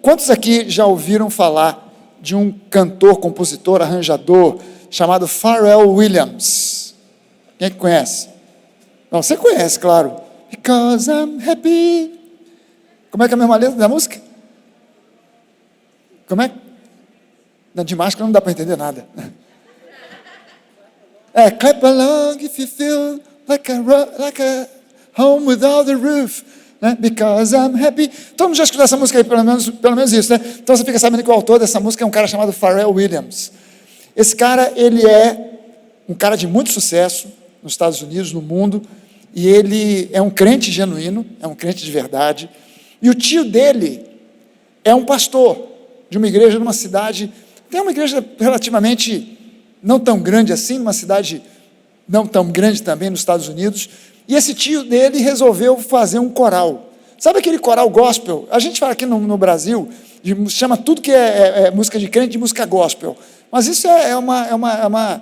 Quantos aqui já ouviram falar de um cantor, compositor, arranjador, chamado Pharrell Williams? Quem é que conhece? Não, você conhece, claro. Because I'm happy. Como é que é a mesma letra da música? Como é? Não, de máscara não dá para entender nada. Clap along if you feel like a home without a roof. Né? Because I'm happy. Todo mundo já escutou essa música aí, pelo menos isso, né? Então você fica sabendo que o autor dessa música é um cara chamado Pharrell Williams. Esse cara, ele é um cara de muito sucesso nos Estados Unidos, no mundo, e ele é um crente genuíno, é um crente de verdade, e o tio dele é um pastor de uma igreja numa cidade, tem uma igreja relativamente não tão grande assim, numa cidade não tão grande também nos Estados Unidos, e esse tio dele resolveu fazer um coral. Sabe aquele coral gospel? A gente fala aqui no Brasil, chama tudo que é música de crente de música gospel, mas isso é uma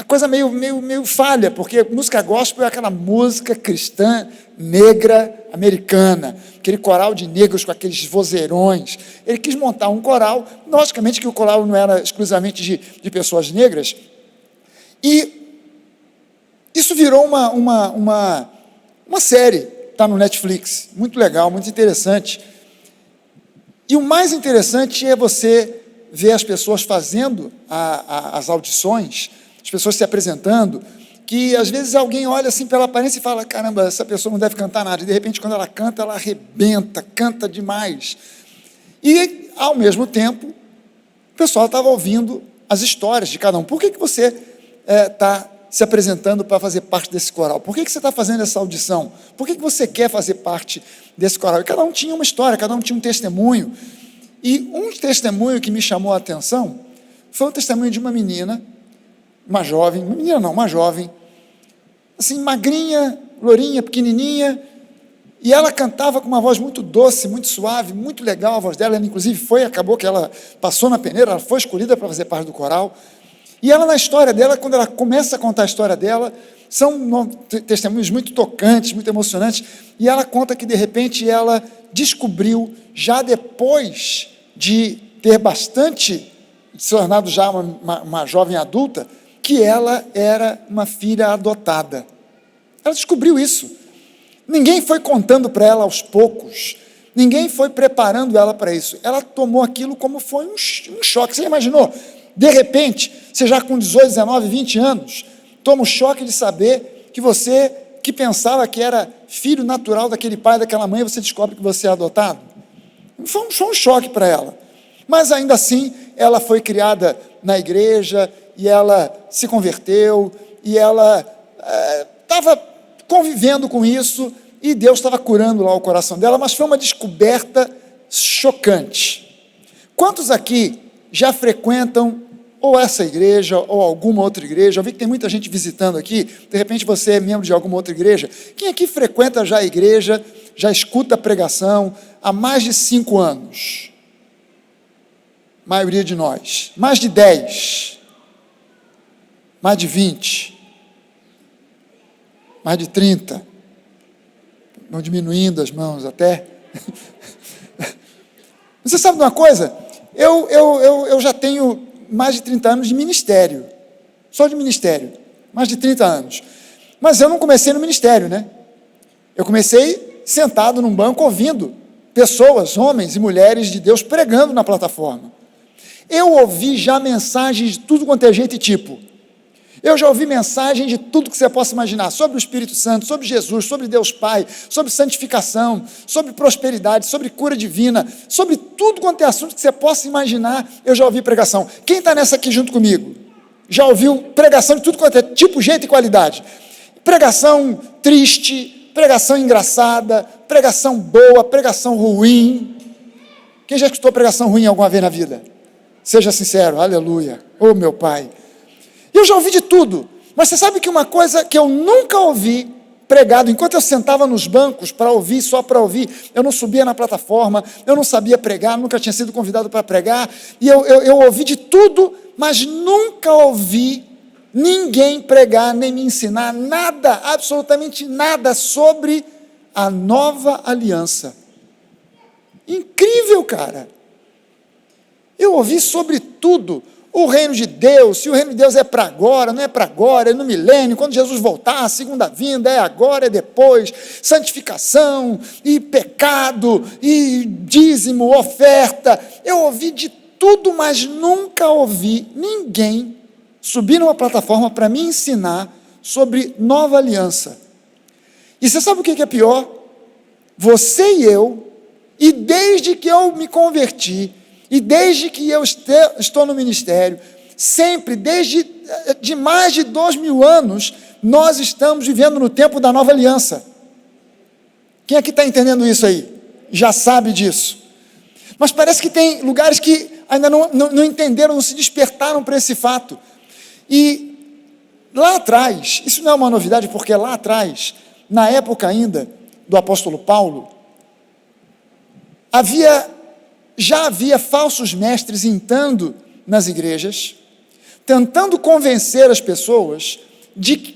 coisa meio falha, porque música gospel é aquela música cristã, negra, americana, aquele coral de negros com aqueles vozeirões. Ele quis montar um coral, logicamente que o coral não era exclusivamente de pessoas negras, e isso virou uma série, está no Netflix, muito legal, muito interessante. E o mais interessante é você ver as pessoas fazendo as audições, as pessoas se apresentando, que às vezes alguém olha assim pela aparência e fala, caramba, essa pessoa não deve cantar nada, e de repente quando ela canta, arrebenta, canta demais. E, ao mesmo tempo, o pessoal estava ouvindo as histórias de cada um. Por que você está se apresentando para fazer parte desse coral? Por que você está fazendo essa audição? Por que você quer fazer parte desse coral? E cada um tinha uma história, cada um tinha um testemunho. E um testemunho que me chamou a atenção foi o testemunho de uma menina, uma jovem, assim, magrinha, lourinha, pequenininha, e ela cantava com uma voz muito doce, muito suave, muito legal a voz dela, ela inclusive acabou que ela passou na peneira, ela foi escolhida para fazer parte do coral, e ela na história dela, quando ela começa a contar a história dela, são testemunhos muito tocantes, muito emocionantes, e ela conta que de repente ela descobriu, já depois de ter se tornado já uma jovem adulta, que ela era uma filha adotada. Ela descobriu isso. Ninguém foi contando para ela aos poucos, ninguém foi preparando ela para isso. Ela tomou aquilo como foi um choque. Você imaginou? De repente, você já com 18, 19, 20 anos, toma o choque de saber que você, que pensava que era filho natural daquele pai, daquela mãe, você descobre que você é adotado. Foi um choque para ela. Mas ainda assim, ela foi criada na igreja, e ela se converteu, e ela estava convivendo com isso, e Deus estava curando lá o coração dela, mas foi uma descoberta chocante. Quantos aqui já frequentam ou essa igreja, ou alguma outra igreja? Eu vi que tem muita gente visitando aqui, de repente você é membro de alguma outra igreja. Quem aqui frequenta já a igreja, já escuta a pregação há mais de 5 anos? Maioria de nós. Mais de 10. Mais de 20, mais de 30, vão diminuindo as mãos até. Você sabe de uma coisa? Eu já tenho mais de 30 anos de ministério, só de ministério, mais de 30 anos. Mas eu não comecei no ministério, né? Eu comecei sentado num banco ouvindo pessoas, homens e mulheres de Deus pregando na plataforma. Eu ouvi já mensagens de tudo quanto é jeito e tipo. Eu já ouvi mensagem de tudo que você possa imaginar, sobre o Espírito Santo, sobre Jesus, sobre Deus Pai, sobre santificação, sobre prosperidade, sobre cura divina, sobre tudo quanto é assunto que você possa imaginar, eu já ouvi pregação. Quem está nessa aqui junto comigo? Já ouviu pregação de tudo quanto é tipo, jeito e qualidade? Pregação triste, pregação engraçada, pregação boa, pregação ruim. Quem já escutou pregação ruim alguma vez na vida? Seja sincero, aleluia. Oh, meu Pai. Eu já ouvi de tudo, mas você sabe que uma coisa que eu nunca ouvi pregado, enquanto eu sentava nos bancos para ouvir, só para ouvir, eu não subia na plataforma, eu não sabia pregar, nunca tinha sido convidado para pregar, e eu ouvi de tudo, mas nunca ouvi ninguém pregar, nem me ensinar nada, absolutamente nada, sobre a nova aliança. Incrível, cara. Eu ouvi sobre tudo. O reino de Deus, se o reino de Deus é para agora, não é para agora, é no milênio, quando Jesus voltar, a segunda vinda, é agora, é depois, santificação, e pecado, e dízimo, oferta. Eu ouvi de tudo, mas nunca ouvi ninguém subir numa plataforma para me ensinar sobre nova aliança. E você sabe o que é pior? Você e eu, e desde que eu me converti, e desde que eu estou no ministério, sempre, desde de mais de 2000 anos, nós estamos vivendo no tempo da nova aliança. Quem aqui está entendendo isso aí? Já sabe disso. Mas parece que tem lugares que ainda não entenderam, não se despertaram para esse fato. E lá atrás, isso não é uma novidade, porque lá atrás, na época ainda do apóstolo Paulo, já havia falsos mestres entrando nas igrejas, tentando convencer as pessoas de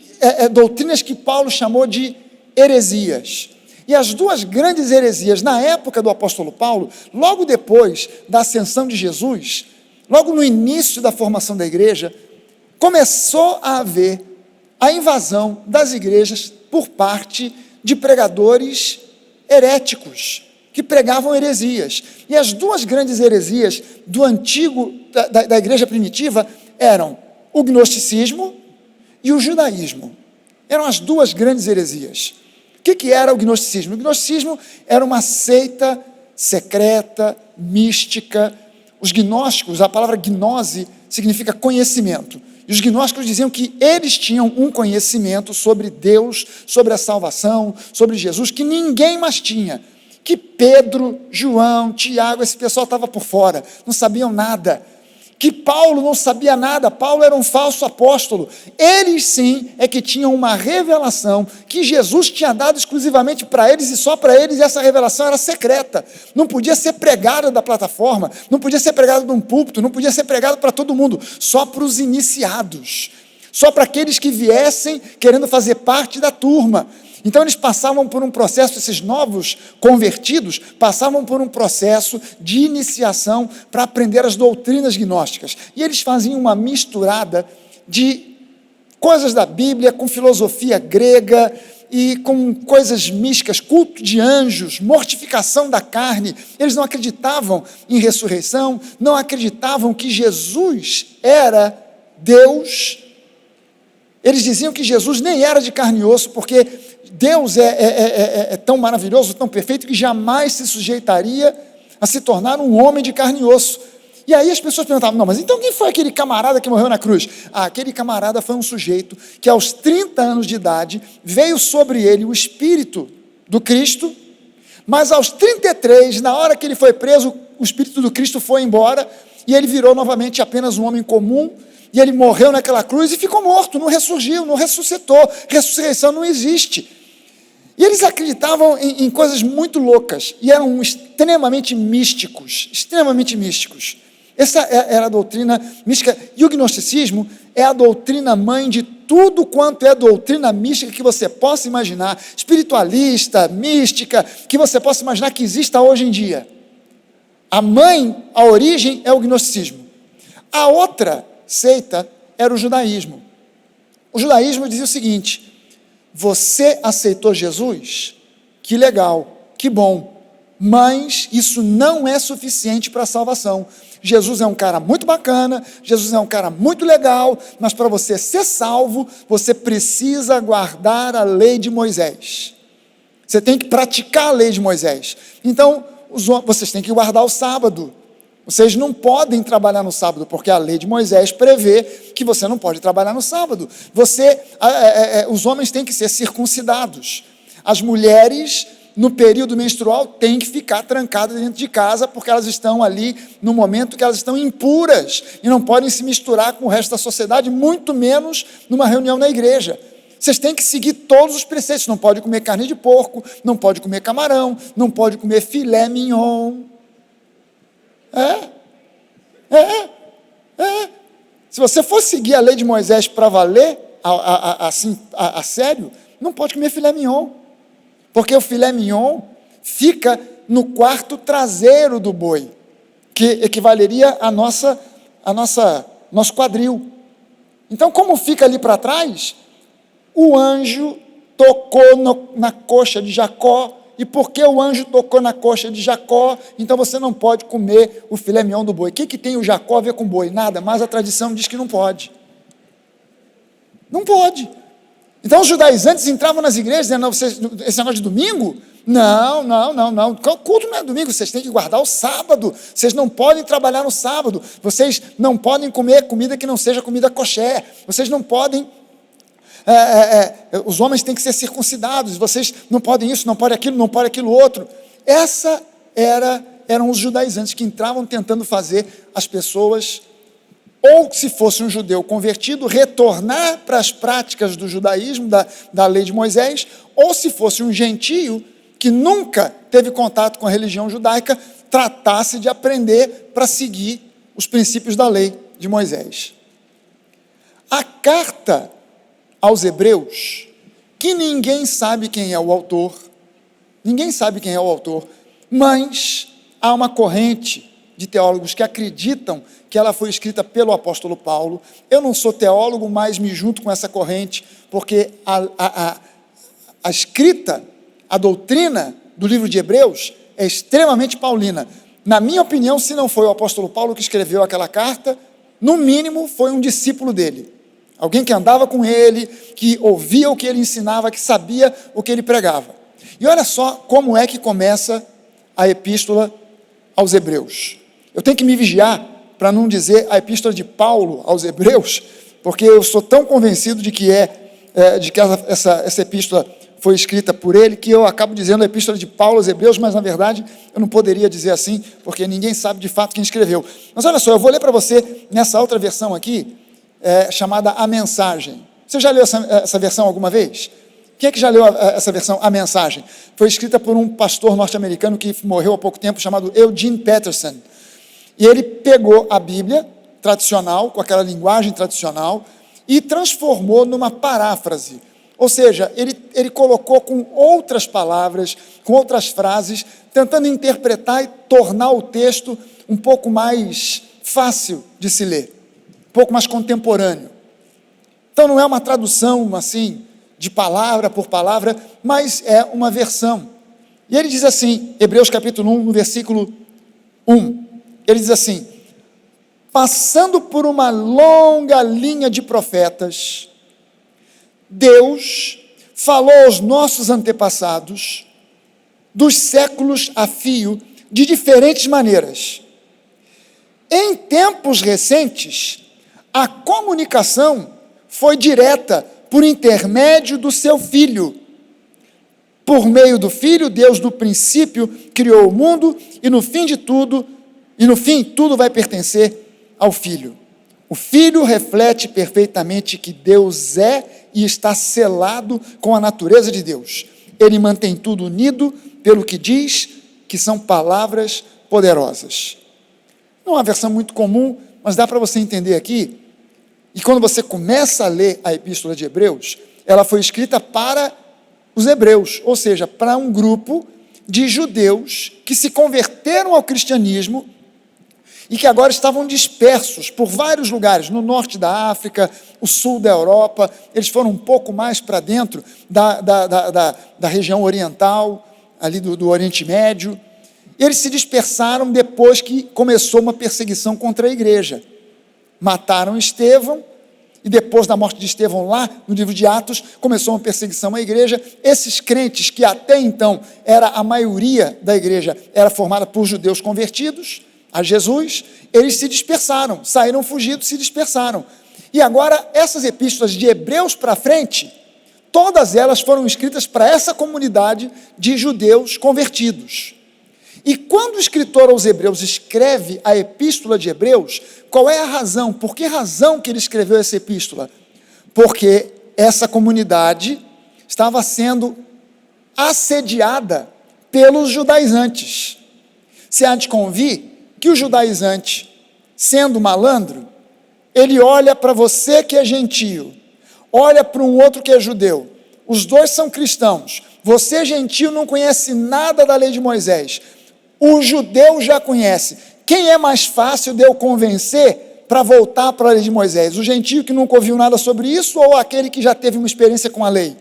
doutrinas que Paulo chamou de heresias. E as duas grandes heresias na época do apóstolo Paulo, logo depois da ascensão de Jesus, logo no início da formação da igreja, começou a haver a invasão das igrejas por parte de pregadores heréticos, que pregavam heresias. E as duas grandes heresias do antigo, da igreja primitiva, eram o gnosticismo e o judaísmo. Eram as duas grandes heresias. O que era o gnosticismo? O gnosticismo era uma seita secreta, mística. Os gnósticos, a palavra gnose significa conhecimento. E os gnósticos diziam que eles tinham um conhecimento sobre Deus, sobre a salvação, sobre Jesus, que ninguém mais tinha. Que Pedro, João, Tiago, esse pessoal estava por fora, não sabiam nada. Que Paulo não sabia nada, Paulo era um falso apóstolo. Eles sim é que tinham uma revelação que Jesus tinha dado exclusivamente para eles e só para eles, e essa revelação era secreta. Não podia ser pregada da plataforma, não podia ser pregada de um púlpito, não podia ser pregada para todo mundo, só para os iniciados, só para aqueles que viessem querendo fazer parte da turma. Então eles passavam por um processo, esses novos convertidos passavam por um processo de iniciação para aprender as doutrinas gnósticas. E eles faziam uma misturada de coisas da Bíblia com filosofia grega e com coisas místicas, culto de anjos, mortificação da carne. Eles não acreditavam em ressurreição, não acreditavam que Jesus era Deus. Eles diziam que Jesus nem era de carne e osso, porque Deus é tão maravilhoso, tão perfeito, que jamais se sujeitaria a se tornar um homem de carne e osso. E aí as pessoas perguntavam, não, mas então quem foi aquele camarada que morreu na cruz? Aquele camarada foi um sujeito que aos 30 anos de idade veio sobre ele o Espírito do Cristo, mas aos 33, na hora que ele foi preso, o Espírito do Cristo foi embora, e ele virou novamente apenas um homem comum, e ele morreu naquela cruz e ficou morto, não ressurgiu, não ressuscitou, ressurreição não existe. E eles acreditavam em coisas muito loucas, e eram extremamente místicos, extremamente místicos. Essa era a doutrina mística, e o gnosticismo é a doutrina mãe de tudo quanto é doutrina mística que você possa imaginar, espiritualista, mística, que você possa imaginar que exista hoje em dia. A mãe, a origem é o gnosticismo. A outra seita era o judaísmo. O judaísmo dizia o seguinte: você aceitou Jesus? Que legal, que bom, mas isso não é suficiente para a salvação. Jesus é um cara muito bacana, Jesus é um cara muito legal, mas para você ser salvo, você precisa guardar a lei de Moisés. Você tem que praticar a lei de Moisés. Então, vocês têm que guardar o sábado. Vocês não podem trabalhar no sábado, porque a lei de Moisés prevê que você não pode trabalhar no sábado. Os homens têm que ser circuncidados. As mulheres, no período menstrual, têm que ficar trancadas dentro de casa, porque elas estão ali no momento que elas estão impuras e não podem se misturar com o resto da sociedade, muito menos numa reunião na igreja. Vocês têm que seguir todos os preceitos. Não pode comer carne de porco, não pode comer camarão, não pode comer filé mignon. Se você for seguir a lei de Moisés para valer, assim, a sério, não pode comer filé mignon, porque o filé mignon fica no quarto traseiro do boi, que equivaleria a nosso quadril. Então, como fica ali para trás, o anjo tocou na coxa de Jacó, e porque o anjo tocou na coxa de Jacó, então você não pode comer o filé mignon do boi. O que tem o Jacó a ver com boi? Nada, mas a tradição diz que não pode. Não pode. Então os judaizantes entravam nas igrejas dizendo, esse negócio de domingo? Não. O culto não é domingo, vocês têm que guardar o sábado, vocês não podem trabalhar no sábado, vocês não podem comer comida que não seja comida kosher, vocês não podem, os homens têm que ser circuncidados, vocês não podem isso, não podem aquilo outro. Eram os judaizantes que entravam tentando fazer as pessoas, ou se fosse um judeu convertido, retornar para as práticas do judaísmo, da lei de Moisés, ou se fosse um gentio que nunca teve contato com a religião judaica, tratasse de aprender para seguir os princípios da lei de Moisés. A carta aos Hebreus, que ninguém sabe quem é o autor, mas há uma corrente de teólogos que acreditam que ela foi escrita pelo apóstolo Paulo. Eu não sou teólogo, mas me junto com essa corrente, porque a escrita, a doutrina do livro de Hebreus é extremamente paulina. Na minha opinião, se não foi o apóstolo Paulo que escreveu aquela carta, no mínimo foi um discípulo dele. Alguém que andava com ele, que ouvia o que ele ensinava, que sabia o que ele pregava. E olha só como é que começa a epístola aos Hebreus. Eu tenho que me vigiar para não dizer a epístola de Paulo aos Hebreus, porque eu sou tão convencido de que essa epístola foi escrita por ele, que eu acabo dizendo a epístola de Paulo aos Hebreus, mas na verdade eu não poderia dizer assim, porque ninguém sabe de fato quem escreveu. Mas olha só, eu vou ler para você nessa outra versão aqui, chamada A Mensagem. Você já leu essa versão alguma vez? Quem é que já leu essa versão, A Mensagem? Foi escrita por um pastor norte-americano que morreu há pouco tempo, chamado Eugene Peterson. E ele pegou a Bíblia tradicional, com aquela linguagem tradicional, e transformou numa paráfrase. Ou seja, ele colocou com outras palavras, com outras frases, tentando interpretar e tornar o texto um pouco mais fácil de se ler, um pouco mais contemporâneo. Então não é uma tradução assim, de palavra por palavra, mas é uma versão. E ele diz assim, Hebreus capítulo 1, no versículo 1, ele diz assim: passando por uma longa linha de profetas, Deus falou aos nossos antepassados, dos séculos a fio, de diferentes maneiras. Em tempos recentes, a comunicação foi direta por intermédio do seu Filho. Por meio do Filho, Deus no princípio criou o mundo, e no fim tudo vai pertencer ao Filho. O Filho reflete perfeitamente que Deus é e está selado com a natureza de Deus. Ele mantém tudo unido pelo que diz que são palavras poderosas. Não é uma versão muito comum, mas dá para você entender aqui. E quando você começa a ler a epístola de Hebreus, ela foi escrita para os hebreus, ou seja, para um grupo de judeus que se converteram ao cristianismo e que agora estavam dispersos por vários lugares, no norte da África, o sul da Europa. Eles foram um pouco mais para dentro da região oriental, ali do Oriente Médio. Eles se dispersaram depois que começou uma perseguição contra a igreja. Mataram Estevão, e depois da morte de Estevão lá, no livro de Atos, começou uma perseguição à igreja. Esses crentes, que até então era a maioria da igreja, era formada por judeus convertidos a Jesus, eles se dispersaram, saíram fugidos, se dispersaram. E agora, essas epístolas de Hebreus para frente, todas elas foram escritas para essa comunidade de judeus convertidos. E quando o escritor aos Hebreus escreve a epístola de Hebreus, qual é a razão? Por que razão que ele escreveu essa epístola? Porque essa comunidade estava sendo assediada pelos judaizantes. Se há de convir que o judaizante, sendo malandro, ele olha para você que é gentio, olha para um outro que é judeu, os dois são cristãos, você gentio não conhece nada da lei de Moisés, O judeu já conhece. Quem é mais fácil de eu convencer para voltar para a lei de Moisés? O gentio que nunca ouviu nada sobre isso ou aquele que já teve uma experiência com a lei?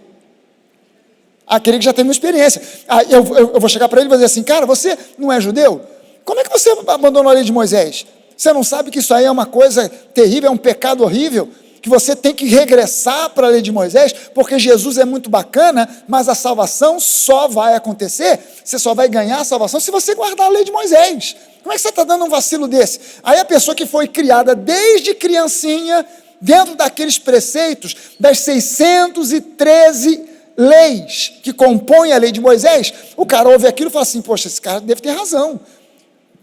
Aquele que já teve uma experiência. Eu vou chegar para ele e vou dizer assim, cara, você não é judeu? Como é que você abandonou a lei de Moisés? Você não sabe que isso aí é uma coisa terrível, é um pecado horrível? Que você tem que regressar para a lei de Moisés, porque Jesus é muito bacana, mas a salvação só vai acontecer, você só vai ganhar a salvação se você guardar a lei de Moisés. Como é que você está dando um vacilo desse? Aí a pessoa que foi criada desde criancinha, dentro daqueles preceitos, das 613 leis que compõem a lei de Moisés, o cara ouve aquilo e fala assim, poxa, esse cara deve ter razão,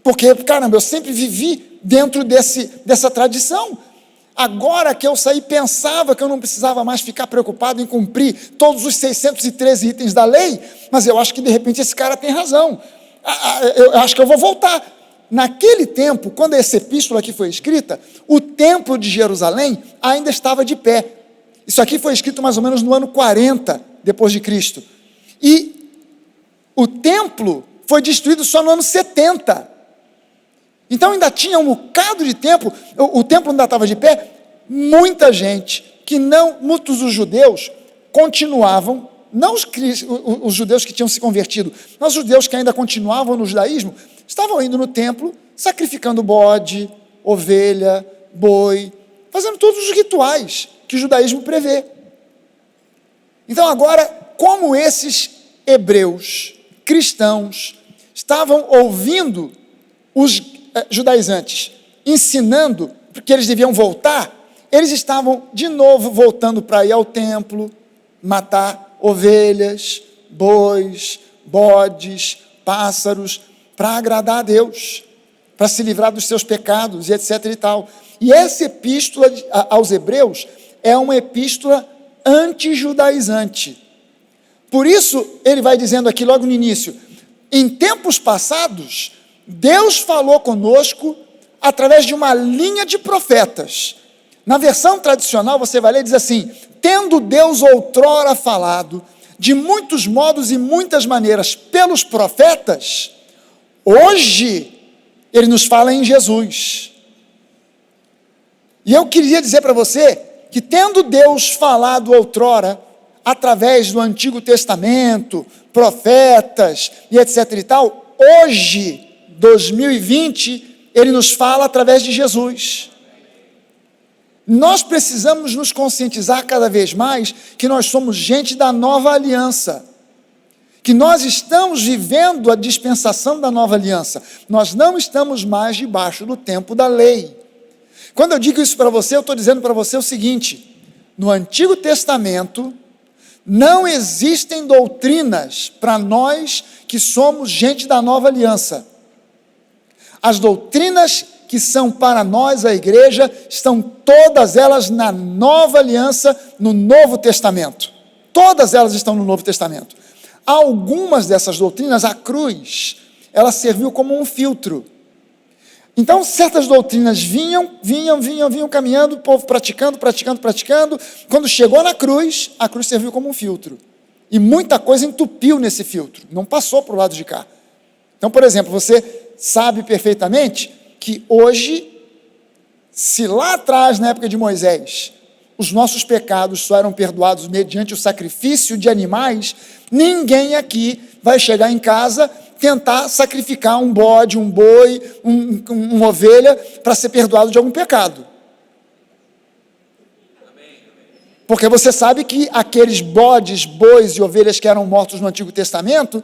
porque, caramba, eu sempre vivi dentro dessa tradição. Agora que eu saí, pensava que eu não precisava mais ficar preocupado em cumprir todos os 613 itens da lei, mas eu acho que de repente esse cara tem razão. Eu acho que eu vou voltar. Naquele tempo, quando essa epístola aqui foi escrita, o templo de Jerusalém ainda estava de pé. Isso aqui foi escrito mais ou menos no ano 40 depois de Cristo. E o templo foi destruído só no ano 70. Então ainda tinha um bocado de tempo, o templo ainda estava de pé, muita gente que não, muitos dos judeus continuavam, não os judeus que tinham se convertido, mas os judeus que ainda continuavam no judaísmo, estavam indo no templo, sacrificando bode, ovelha, boi, fazendo todos os rituais que o judaísmo prevê. Então agora, como esses hebreus, cristãos, estavam ouvindo os judaizantes ensinando que eles deviam voltar, eles estavam de novo voltando para ir ao templo, matar ovelhas, bois, bodes, pássaros, para agradar a Deus, para se livrar dos seus pecados e etc e tal. E essa epístola aos hebreus é uma epístola anti-judaizante. Por isso, ele vai dizendo aqui logo no início, em tempos passados, Deus falou conosco através de uma linha de profetas. Na versão tradicional, você vai ler e diz assim, tendo Deus outrora falado, de muitos modos e muitas maneiras, pelos profetas, hoje, ele nos fala em Jesus. E eu queria dizer para você, que tendo Deus falado outrora, através do Antigo Testamento, profetas e etc e tal, hoje, 2020, ele nos fala através de Jesus. Nós precisamos nos conscientizar cada vez mais que nós somos gente da nova aliança, que nós estamos vivendo a dispensação da nova aliança, nós não estamos mais debaixo do tempo da lei. Quando eu digo isso para você, eu estou dizendo para você o seguinte, no Antigo Testamento, não existem doutrinas para nós que somos gente da nova aliança. As doutrinas que são para nós, a igreja, estão todas elas na nova aliança, no Novo Testamento. Todas elas estão no Novo Testamento. Algumas dessas doutrinas, a cruz, ela serviu como um filtro. Então, certas doutrinas vinham caminhando, o povo praticando. Quando chegou na cruz, a cruz serviu como um filtro. E muita coisa entupiu nesse filtro, não passou para o lado de cá. Então, por exemplo, você sabe perfeitamente que hoje, se lá atrás, na época de Moisés, os nossos pecados só eram perdoados mediante o sacrifício de animais, ninguém aqui vai chegar em casa, tentar sacrificar um bode, um boi, uma ovelha, para ser perdoado de algum pecado. Porque você sabe que aqueles bodes, bois e ovelhas que eram mortos no Antigo Testamento,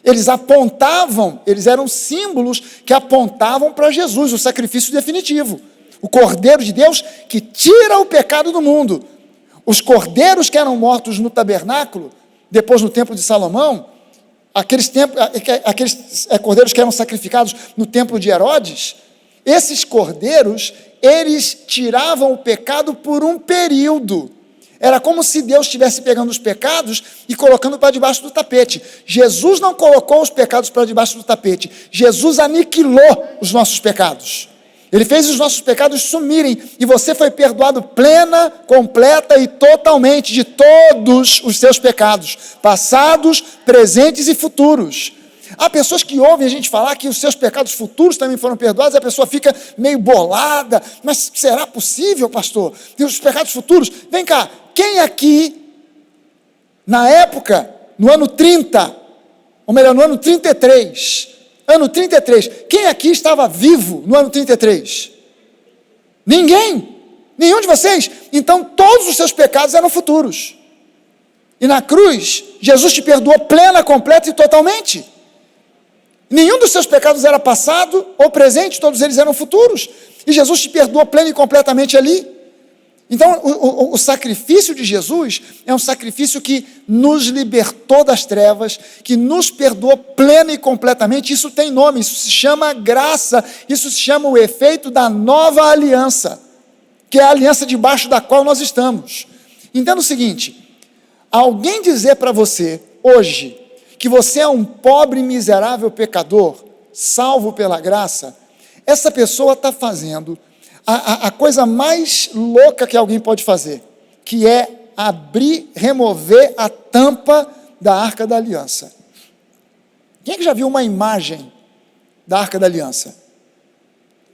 eles apontavam, eles eram símbolos que apontavam para Jesus, o sacrifício definitivo. O Cordeiro de Deus que tira o pecado do mundo. Os cordeiros que eram mortos no tabernáculo, depois no templo de Salomão, aqueles cordeiros que eram sacrificados no templo de Herodes, esses cordeiros, eles tiravam o pecado por um período. Era como se Deus estivesse pegando os pecados e colocando para debaixo do tapete. Jesus não colocou os pecados para debaixo do tapete. Jesus aniquilou os nossos pecados. Ele fez os nossos pecados sumirem. E você foi perdoado plena, completa e totalmente de todos os seus pecados. Passados, presentes e futuros. Há pessoas que ouvem a gente falar que os seus pecados futuros também foram perdoados, e a pessoa fica meio bolada. Mas será possível, pastor? E os pecados futuros? Vem cá, quem aqui, na época, no ano 30, ou melhor, no ano 33, quem aqui estava vivo no ano 33? Ninguém, nenhum de vocês. Então todos os seus pecados eram futuros, e na cruz, Jesus te perdoou plena, completa e totalmente. Nenhum dos seus pecados era passado ou presente, todos eles eram futuros, e Jesus te perdoou plena e completamente ali. Então, o sacrifício de Jesus é um sacrifício que nos libertou das trevas, que nos perdoou plena e completamente. Isso tem nome, isso se chama graça, isso se chama o efeito da nova aliança, que é a aliança debaixo da qual nós estamos. Entenda o seguinte: alguém dizer para você, hoje, que você é um pobre e miserável pecador, salvo pela graça, essa pessoa está fazendo a coisa mais louca que alguém pode fazer, que é remover a tampa da Arca da Aliança. Quem é que já viu uma imagem da Arca da Aliança?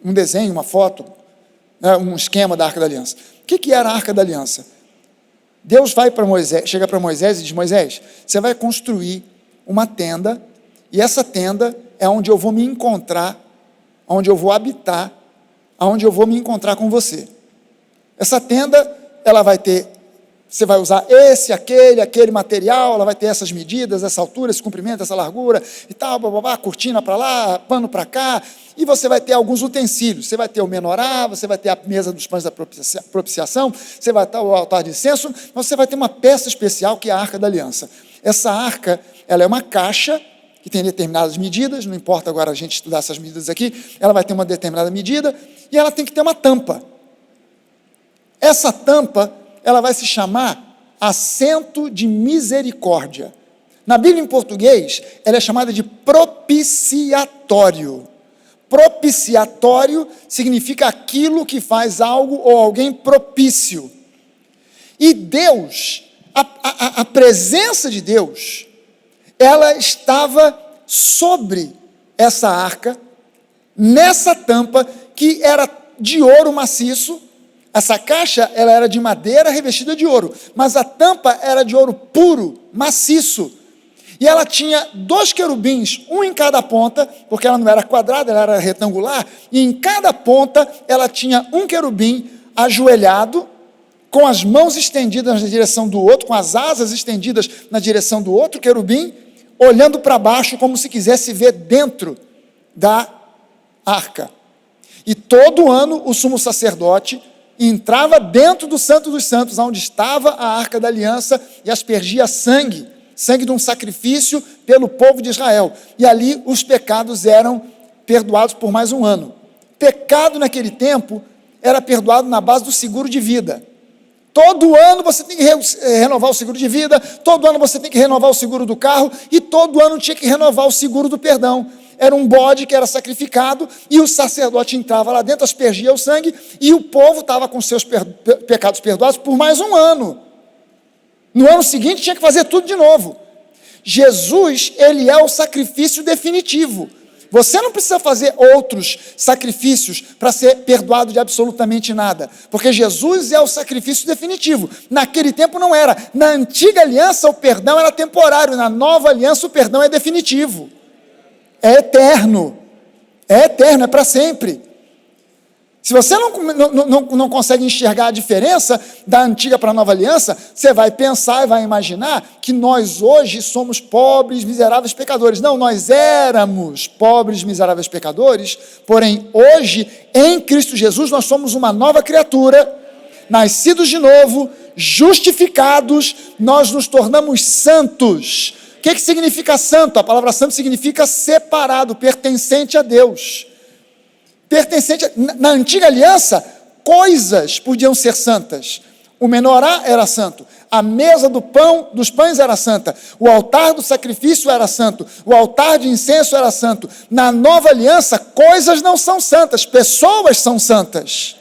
Um desenho, uma foto, né, um esquema da Arca da Aliança. O que era a Arca da Aliança? Deus vai para Moisés, chega para Moisés e diz: Moisés, você vai construir uma tenda, e essa tenda é onde eu vou me encontrar, onde eu vou habitar, aonde eu vou me encontrar com você. Essa tenda, ela vai ter, você vai usar aquele material, ela vai ter essas medidas, essa altura, esse comprimento, essa largura e tal, cortina para lá, pano para cá, e você vai ter alguns utensílios. Você vai ter o menorá, você vai ter a mesa dos pães da propiciação, você vai ter o altar de incenso, mas você vai ter uma peça especial que é a Arca da Aliança. Essa arca, ela é uma caixa que tem determinadas medidas, não importa agora a gente estudar essas medidas aqui, ela vai ter uma determinada medida, e ela tem que ter uma tampa. Essa tampa, ela vai se chamar assento de misericórdia. Na Bíblia em português, ela é chamada de propiciatório. Propiciatório significa aquilo que faz algo ou alguém propício. E Deus, a presença de Deus, ela estava sobre essa arca, nessa tampa, que era de ouro maciço. Essa caixa, ela era de madeira revestida de ouro, mas a tampa era de ouro puro, maciço. E ela tinha 2 querubins, um em cada ponta, porque ela não era quadrada, ela era retangular, e em cada ponta ela tinha um querubim ajoelhado, com as mãos estendidas na direção do outro, com as asas estendidas na direção do outro querubim, olhando para baixo como se quisesse ver dentro da arca. E todo ano o sumo sacerdote entrava dentro do Santo dos Santos, onde estava a Arca da Aliança, e aspergia sangue de um sacrifício pelo povo de Israel. E ali os pecados eram perdoados por mais um ano. Pecado naquele tempo era perdoado na base do seguro de vida. Todo ano você tem que renovar o seguro de vida, todo ano você tem que renovar o seguro do carro, e todo ano tinha que renovar o seguro do perdão. Era um bode que era sacrificado, e o sacerdote entrava lá dentro, aspergia o sangue, e o povo estava com seus pecados perdoados por mais um ano. No ano seguinte tinha que fazer tudo de novo. Jesus, ele é o sacrifício definitivo. Você não precisa fazer outros sacrifícios para ser perdoado de absolutamente nada, porque Jesus é o sacrifício definitivo. Naquele tempo não era. Na antiga aliança o perdão era temporário, na nova aliança o perdão é definitivo. É eterno, é para sempre. Se você não consegue enxergar a diferença da antiga para a nova aliança, você vai pensar e vai imaginar que nós hoje somos pobres, miseráveis pecadores. Não, nós éramos pobres, miseráveis pecadores, porém hoje, em Cristo Jesus, nós somos uma nova criatura, nascidos de novo, justificados, nós nos tornamos santos. O que significa santo? A palavra santo significa separado, pertencente a Deus. Na antiga aliança, coisas podiam ser santas. O menorá era santo, a mesa dos pães era santa, o altar do sacrifício era santo, o altar de incenso era santo. Na nova aliança, coisas não são santas, pessoas são santas,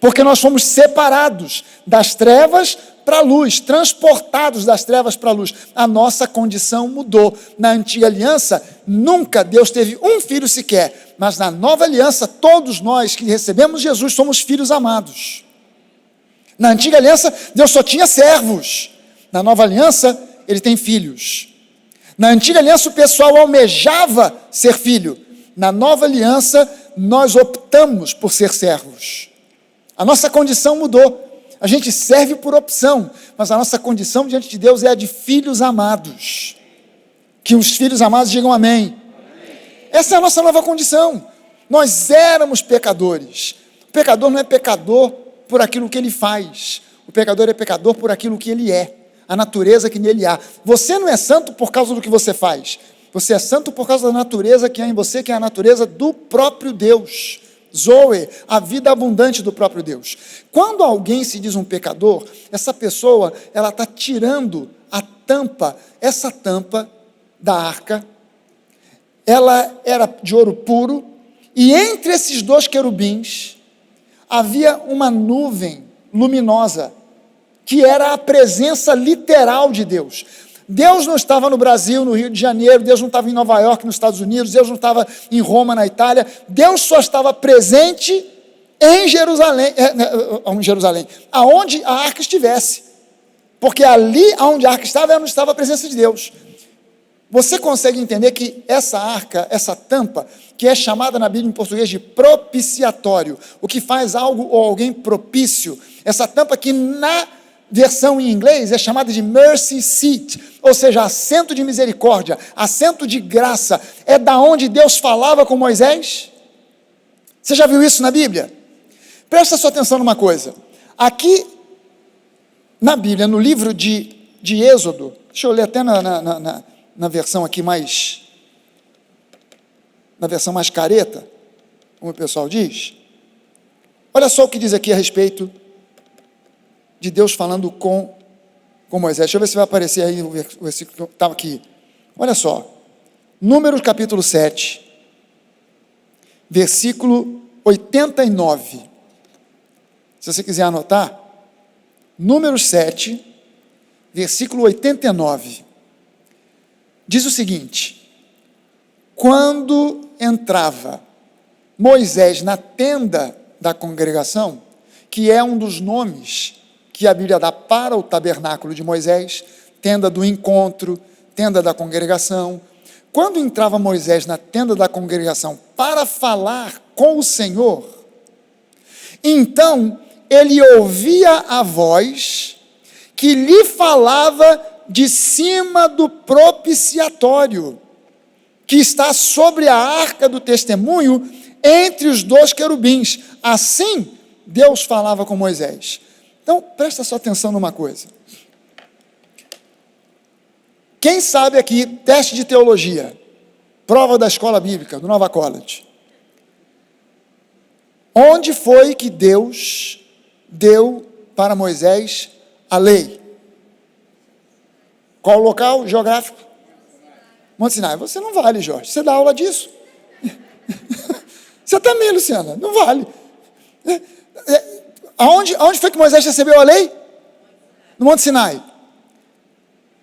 porque nós fomos separados das trevas para a luz, transportados das trevas para a luz. A nossa condição mudou. Na antiga aliança, nunca Deus teve um filho sequer, mas na nova aliança, todos nós que recebemos Jesus somos filhos amados. Na antiga aliança, Deus só tinha servos. Na nova aliança, ele tem filhos. Na antiga aliança, o pessoal almejava ser filho. Na nova aliança, nós optamos por ser servos. A nossa condição mudou. A gente serve por opção, mas a nossa condição diante de Deus é a de filhos amados. Que os filhos amados digam amém. Essa é a nossa nova condição. Nós éramos pecadores. O pecador não é pecador por aquilo que ele faz. O pecador é pecador por aquilo que ele é. A natureza que nele há. Você não é santo por causa do que você faz. Você é santo por causa da natureza que há em você, que é a natureza do próprio Deus. Zoe, a vida abundante do próprio Deus. Quando alguém se diz um pecador, essa pessoa, ela está tirando a tampa, essa tampa da arca, ela era de ouro puro, e entre esses dois querubins, havia uma nuvem luminosa, que era a presença literal de Deus. Deus não estava no Brasil, no Rio de Janeiro, Deus não estava em Nova York, nos Estados Unidos, Deus não estava em Roma, na Itália, Deus só estava presente em Jerusalém, aonde a arca estivesse, porque ali onde a arca estava, era onde estava a presença de Deus. Você consegue entender que essa arca, essa tampa, que é chamada na Bíblia em português de propiciatório, o que faz algo ou alguém propício, essa tampa que na versão em inglês é chamada de mercy seat, ou seja, assento de misericórdia, assento de graça, é da onde Deus falava com Moisés. Você já viu isso na Bíblia? Presta sua atenção numa coisa, aqui na Bíblia, no livro de Êxodo, deixa eu ler até na versão aqui mais, na versão mais careta, como o pessoal diz, olha só o que diz aqui a respeito de Deus falando com Moisés. Deixa eu ver se vai aparecer aí o versículo que estava aqui. Olha só, Números capítulo 7, versículo 89. Se você quiser anotar, Números 7, versículo 89. Diz o seguinte: quando entrava Moisés na tenda da congregação, que é um dos nomes que a Bíblia dá para o tabernáculo de Moisés, tenda do encontro, tenda da congregação. Quando entrava Moisés na tenda da congregação para falar com o Senhor, então ele ouvia a voz que lhe falava de cima do propiciatório, que está sobre a arca do testemunho, entre os dois querubins. Assim, Deus falava com Moisés. Então, presta sua atenção numa coisa. Quem sabe aqui, teste de teologia, prova da escola bíblica, do Nova College. Onde foi que Deus deu para Moisés a lei? Qual o local geográfico? Monte Sinai. Você não vale, Jorge. Você dá aula disso. Você também, Luciana. Não vale. Aonde foi que Moisés recebeu a lei? No Monte Sinai.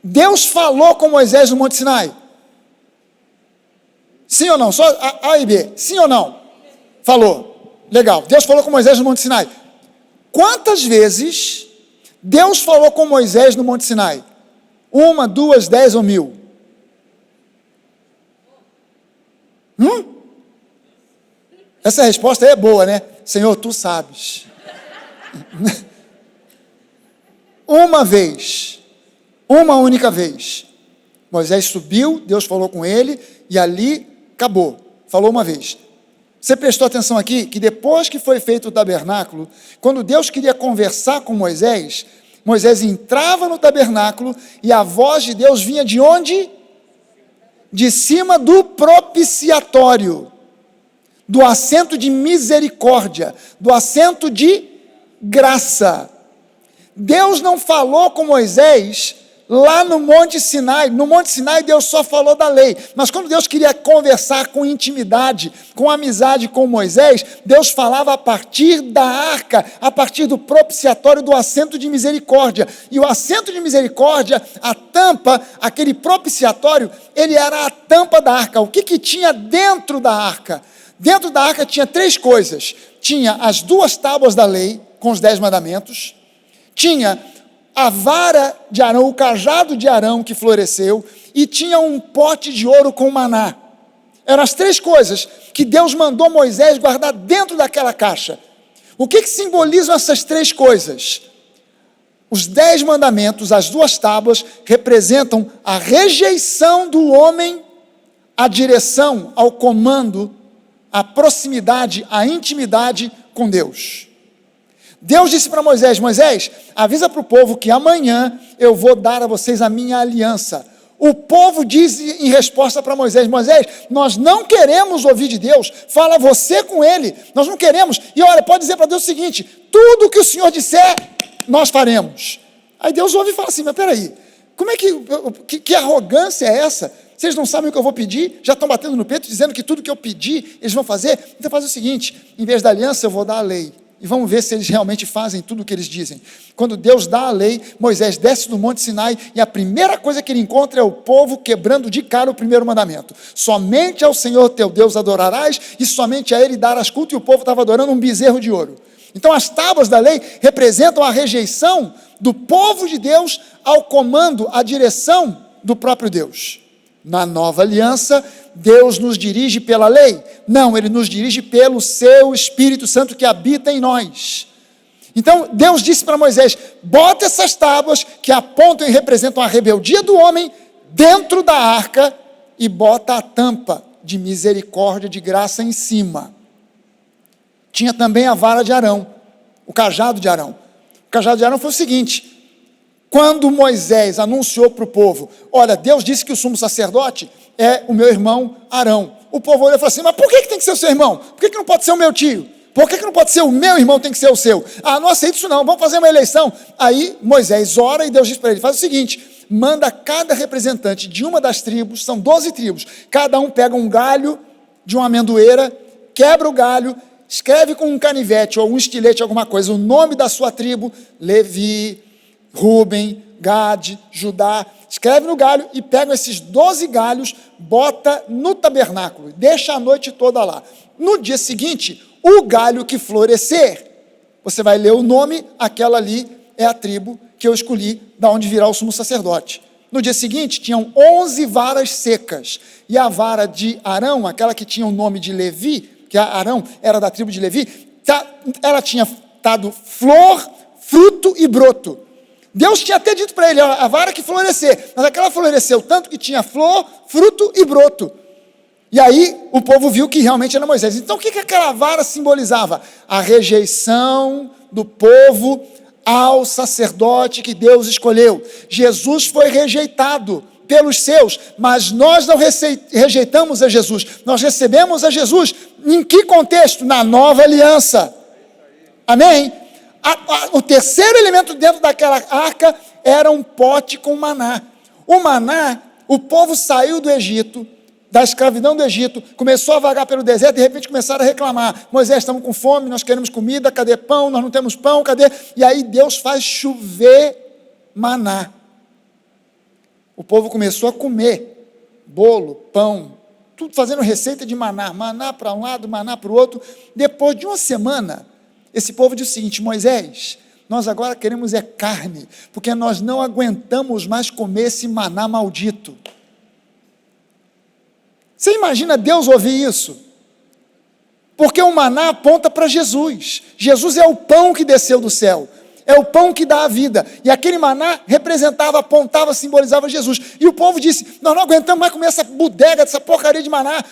Deus falou com Moisés no Monte Sinai. Sim ou não? Só A e B. Sim ou não? Falou. Legal. Deus falou com Moisés no Monte Sinai. Quantas vezes Deus falou com Moisés no Monte Sinai? 1, 2, 10 ou 1000? Essa resposta aí é boa, né? Senhor, tu sabes. Uma vez, uma única vez, Moisés subiu, Deus falou com ele, e ali acabou, falou uma vez. Você prestou atenção aqui, que depois que foi feito o tabernáculo, quando Deus queria conversar com Moisés, Moisés entrava no tabernáculo, e a voz de Deus vinha de onde? De cima do propiciatório, do assento de misericórdia, do assento de graça. Deus não falou com Moisés Lá no Monte Sinai Deus só falou da lei, mas quando Deus queria conversar com intimidade, com amizade com Moisés, Deus falava a partir da arca, a partir do propiciatório, do assento de misericórdia, e o assento de misericórdia, a tampa, aquele propiciatório, ele era a tampa da arca. O que tinha dentro da arca? Dentro da arca tinha 3 coisas, tinha as 2 tábuas da lei, com os 10 mandamentos, tinha a vara de Arão, o cajado de Arão que floresceu, e tinha um pote de ouro com maná. Eram as 3 coisas que Deus mandou Moisés guardar dentro daquela caixa. O que simbolizam essas 3 coisas? Os 10 mandamentos, as 2 tábuas, representam a rejeição do homem à direção, ao comando, à proximidade, à intimidade com Deus. Deus disse para Moisés: Moisés, avisa para o povo que amanhã eu vou dar a vocês a minha aliança. O povo diz em resposta para Moisés: Moisés, nós não queremos ouvir de Deus, fala você com ele, nós não queremos. E olha, pode dizer para Deus o seguinte: tudo que o Senhor disser, nós faremos. Aí Deus ouve e fala assim: mas peraí, como é que arrogância é essa? Vocês não sabem o que eu vou pedir, já estão batendo no peito, dizendo que tudo que eu pedir, eles vão fazer. Então faz o seguinte, em vez da aliança eu vou dar a lei. E vamos ver se eles realmente fazem tudo o que eles dizem. Quando Deus dá a lei, Moisés desce do Monte Sinai, e a primeira coisa que ele encontra é o povo quebrando de cara o primeiro mandamento. Somente ao Senhor teu Deus adorarás, e somente a ele darás culto, e o povo estava adorando um bezerro de ouro. Então as tábuas da lei representam a rejeição do povo de Deus ao comando, à direção do próprio Deus. Na nova aliança, Deus nos dirige pela lei? Não, Ele nos dirige pelo seu Espírito Santo que habita em nós. Então, Deus disse para Moisés: bota essas tábuas que apontam e representam a rebeldia do homem dentro da arca e bota a tampa de misericórdia, de graça em cima. Tinha também a vara de Arão, o cajado de Arão. O cajado de Arão foi o seguinte: quando Moisés anunciou para o povo: olha, Deus disse que o sumo sacerdote é o meu irmão Arão. O povo olhou e falou assim: mas por que tem que ser o seu irmão? Por que não pode ser o meu tio? Por que não pode ser o meu irmão, tem que ser o seu? Ah, não aceito isso não, vamos fazer uma eleição. Aí Moisés ora e Deus diz para ele: faz o seguinte, manda cada representante de uma das tribos, são 12 tribos, cada um pega um galho de uma amendoeira, quebra o galho, escreve com um canivete ou um estilete, alguma coisa, o nome da sua tribo, Levi, Rúben, Gade, Judá, escreve no galho e pega esses 12 galhos, bota no tabernáculo, deixa a noite toda lá. No dia seguinte, o galho que florescer, você vai ler o nome, aquela ali é a tribo que eu escolhi, da onde virá o sumo sacerdote. No dia seguinte, tinham 11 varas secas, e a vara de Arão, aquela que tinha o nome de Levi, que Arão era da tribo de Levi, ela tinha dado flor, fruto e broto. Deus tinha até dito para ele: a vara que florescer, mas aquela floresceu tanto que tinha flor, fruto e broto. E aí o povo viu que realmente era Moisés. Então o que aquela vara simbolizava? A rejeição do povo ao sacerdote que Deus escolheu. Jesus foi rejeitado pelos seus, mas nós não rejeitamos a Jesus, nós recebemos a Jesus. Em que contexto? Na nova aliança. Amém? O terceiro elemento dentro daquela arca era um pote com maná. O maná, o povo saiu do Egito, da escravidão do Egito, começou a vagar pelo deserto, de repente começaram a reclamar: Moisés, estamos com fome, nós queremos comida, cadê pão? Nós não temos pão, cadê? E aí Deus faz chover maná. O povo começou a comer bolo, pão, tudo fazendo receita de maná, maná para um lado, maná para o outro. Depois de uma semana, esse povo disse o seguinte: Moisés, nós agora queremos é carne, porque nós não aguentamos mais comer esse maná maldito. Você imagina Deus ouvir isso? Porque o maná aponta para Jesus. Jesus é o pão que desceu do céu, é o pão que dá a vida, e aquele maná representava, apontava, simbolizava Jesus. E o povo disse: nós não aguentamos mais comer essa bodega, essa porcaria de maná,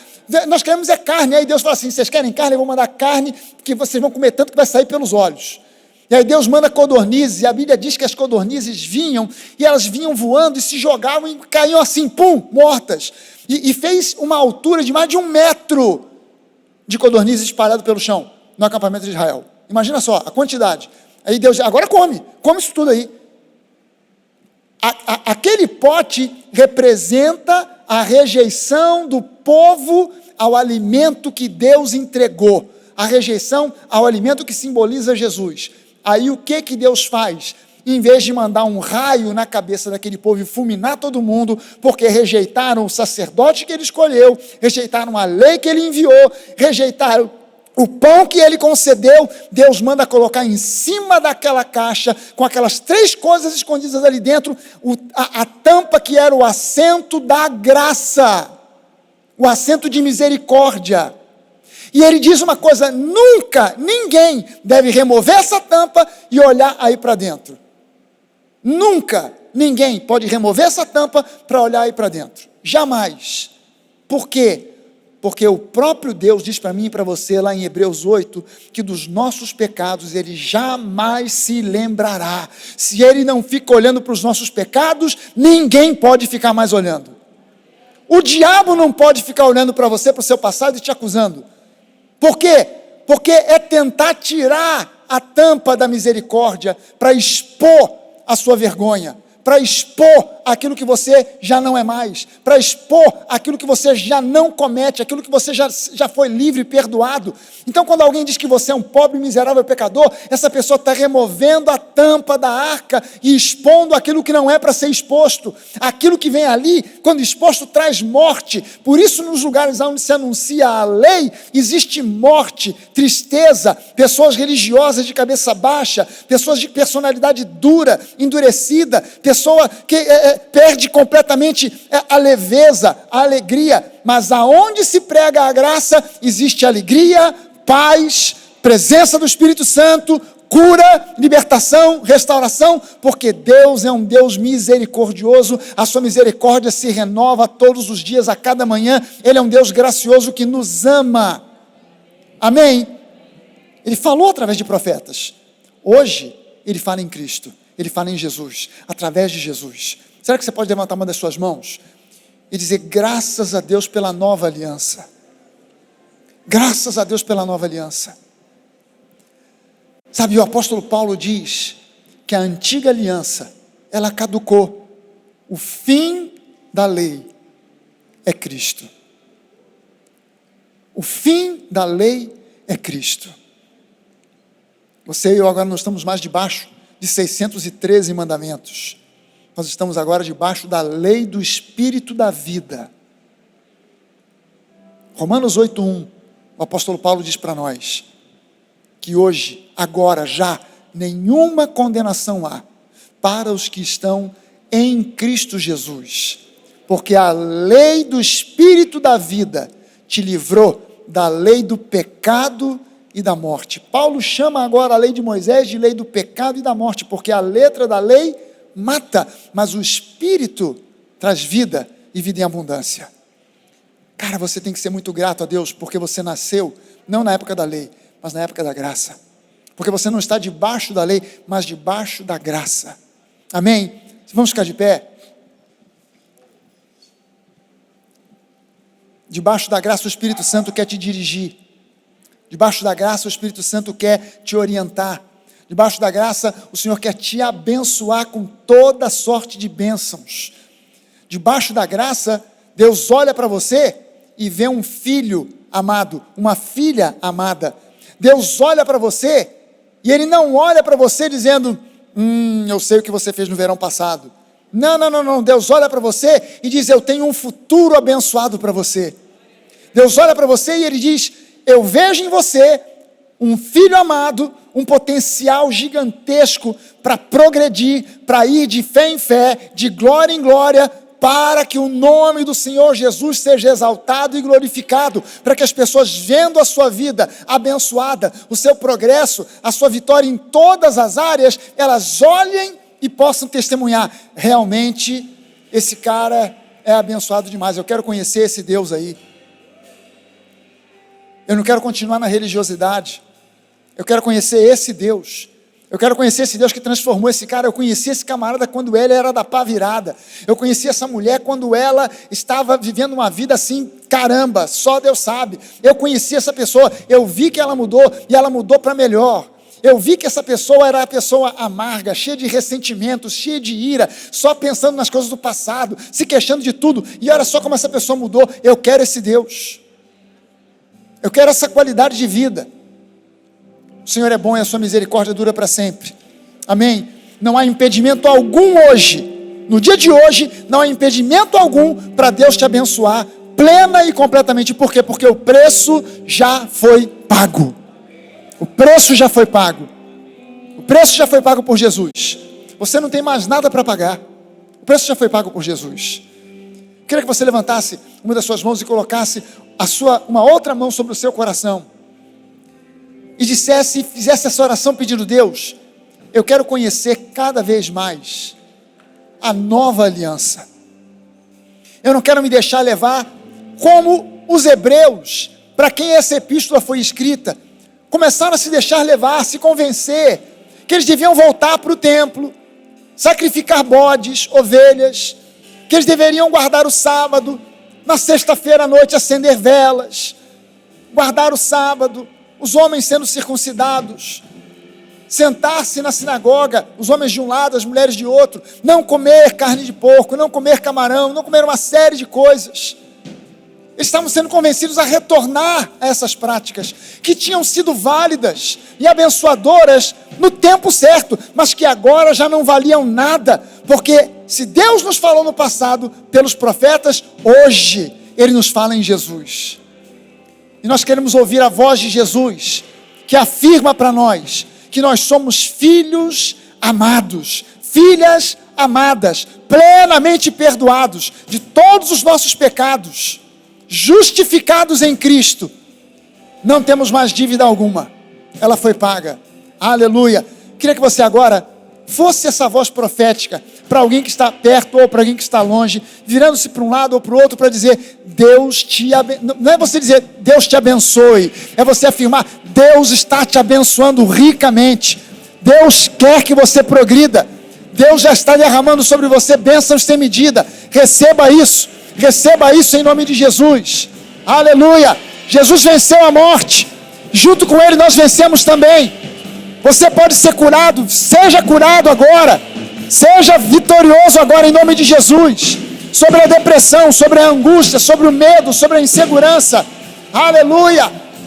nós queremos é carne. Aí Deus fala assim: vocês querem carne? Eu vou mandar carne, que vocês vão comer tanto que vai sair pelos olhos. E aí Deus manda codornizes, e a Bíblia diz que as codornizes vinham, e elas vinham voando e se jogavam e caíam assim, pum, mortas. E fez uma altura de mais de 1 metro de codornizes espalhado pelo chão, no acampamento de Israel. Imagina só a quantidade. Aí Deus diz: agora come isso tudo aí. Aquele pote representa a rejeição do povo ao alimento que Deus entregou, a rejeição ao alimento que simboliza Jesus. Aí o que Deus faz? Em vez de mandar um raio na cabeça daquele povo e fulminar todo mundo, porque rejeitaram o sacerdote que ele escolheu, rejeitaram a lei que ele enviou, rejeitaram o pão que ele concedeu, Deus manda colocar em cima daquela caixa, com aquelas 3 coisas escondidas ali dentro, a tampa que era o assento da graça, o assento de misericórdia. E ele diz uma coisa: nunca ninguém deve remover essa tampa e olhar aí para dentro. Nunca ninguém pode remover essa tampa para olhar aí para dentro. Jamais. Por quê? Porque o próprio Deus diz para mim e para você, lá em Hebreus 8, que dos nossos pecados Ele jamais se lembrará. Se Ele não fica olhando para os nossos pecados, ninguém pode ficar mais olhando. O diabo não pode ficar olhando para você, para o seu passado e te acusando. Por quê? Porque é tentar tirar a tampa da misericórdia para expor a sua vergonha, para expor aquilo que você já não é mais, para expor aquilo que você já não comete, aquilo que você já foi livre e perdoado. Então, quando alguém diz que você é um pobre, miserável pecador, essa pessoa está removendo a tampa da arca e expondo aquilo que não é para ser exposto. Aquilo que vem ali, quando exposto, traz morte. Por isso, nos lugares onde se anuncia a lei, existe morte, tristeza, pessoas religiosas de cabeça baixa, pessoas de personalidade dura, endurecida, pessoa que perde completamente a leveza, a alegria. Mas aonde se prega a graça, existe alegria, paz, presença do Espírito Santo, cura, libertação, restauração, porque Deus é um Deus misericordioso, a sua misericórdia se renova todos os dias, a cada manhã. Ele é um Deus gracioso que nos ama. Amém? Ele falou através de profetas. Hoje, ele fala em Cristo, ele fala em Jesus, através de Jesus. Será que você pode levantar uma das suas mãos e dizer: graças a Deus pela nova aliança? Graças a Deus pela nova aliança. Sabe, o apóstolo Paulo diz que a antiga aliança, ela caducou. O fim da lei é Cristo. O fim da lei é Cristo. Você e eu agora não estamos mais debaixo de 613 mandamentos. Nós estamos agora debaixo da lei do Espírito da vida. Romanos 8:1, o apóstolo Paulo diz para nós que hoje, agora, já, nenhuma condenação há para os que estão em Cristo Jesus, porque a lei do Espírito da vida te livrou da lei do pecado e da morte. Paulo chama agora a lei de Moisés de lei do pecado e da morte, porque a letra da lei mata, mas o Espírito traz vida e vida em abundância. Cara, você tem que ser muito grato a Deus, porque você nasceu, não na época da lei, mas na época da graça. Porque você não está debaixo da lei, mas debaixo da graça. Amém? Vamos ficar de pé? Debaixo da graça o Espírito Santo quer te dirigir. Debaixo da graça o Espírito Santo quer te orientar. Debaixo da graça o Senhor quer te abençoar com toda sorte de bênçãos. Debaixo da graça, Deus olha para você e vê um filho amado, uma filha amada. Deus olha para você e Ele não olha para você dizendo: eu sei o que você fez no verão passado. Não. Deus olha para você e diz: eu tenho um futuro abençoado para você. Deus olha para você e Ele diz: eu vejo em você um filho amado, um potencial gigantesco para progredir, para ir de fé em fé, de glória em glória, para que o nome do Senhor Jesus seja exaltado e glorificado, para que as pessoas, vendo a sua vida abençoada, o seu progresso, a sua vitória em todas as áreas, elas olhem e possam testemunhar: realmente esse cara é abençoado demais. Eu quero conhecer esse Deus aí. Eu não quero continuar na religiosidade. Eu quero conhecer esse Deus. Eu quero conhecer esse Deus que transformou esse cara. Eu conheci esse camarada quando ele era da pá virada. Eu conheci essa mulher quando ela estava vivendo uma vida assim, caramba, só Deus sabe. Eu conheci essa pessoa, eu vi que ela mudou, e ela mudou para melhor. Eu vi que essa pessoa era a pessoa amarga, cheia de ressentimentos, cheia de ira, só pensando nas coisas do passado, se queixando de tudo. E olha só como essa pessoa mudou. Eu quero esse Deus. Eu quero essa qualidade de vida. O Senhor é bom e a sua misericórdia dura para sempre. Amém? Não há impedimento algum hoje, no dia de hoje, não há impedimento algum para Deus te abençoar plena e completamente. Por quê? Porque o preço já foi pago. O preço já foi pago. O preço já foi pago por Jesus. Você não tem mais nada para pagar. O preço já foi pago por Jesus. Eu queria que você levantasse uma das suas mãos e colocasse uma outra mão sobre o seu coração. E fizesse essa oração pedindo: Deus, eu quero conhecer cada vez mais a nova aliança. Eu não quero me deixar levar como os hebreus, para quem essa epístola foi escrita, começaram a se deixar levar, se convencer, que eles deviam voltar para o templo, sacrificar bodes, ovelhas, que eles deveriam guardar o sábado, na sexta-feira à noite acender velas, guardar o sábado, os homens sendo circuncidados, sentar-se na sinagoga, os homens de um lado, as mulheres de outro, não comer carne de porco, não comer camarão, não comer uma série de coisas. Eles estavam sendo convencidos a retornar a essas práticas, que tinham sido válidas e abençoadoras no tempo certo, mas que agora já não valiam nada, porque se Deus nos falou no passado pelos profetas, hoje Ele nos fala em Jesus. E nós queremos ouvir a voz de Jesus, que afirma para nós que nós somos filhos amados, filhas amadas, plenamente perdoados de todos os nossos pecados, justificados em Cristo. Não temos mais dívida alguma, ela foi paga. Aleluia. Queria que você agora fosse essa voz profética para alguém que está perto ou para alguém que está longe, virando-se para um lado ou para o outro para dizer: Deus te abençoe. Não é você dizer Deus te abençoe, é você afirmar: Deus está te abençoando ricamente. Deus quer que você progrida. Deus já está derramando sobre você bênçãos sem medida. Receba isso em nome de Jesus. Aleluia. Jesus venceu a morte, junto com Ele nós vencemos também. Você pode ser curado, seja curado agora, seja vitorioso agora em nome de Jesus, sobre a depressão, sobre a angústia, sobre o medo, sobre a insegurança. Aleluia.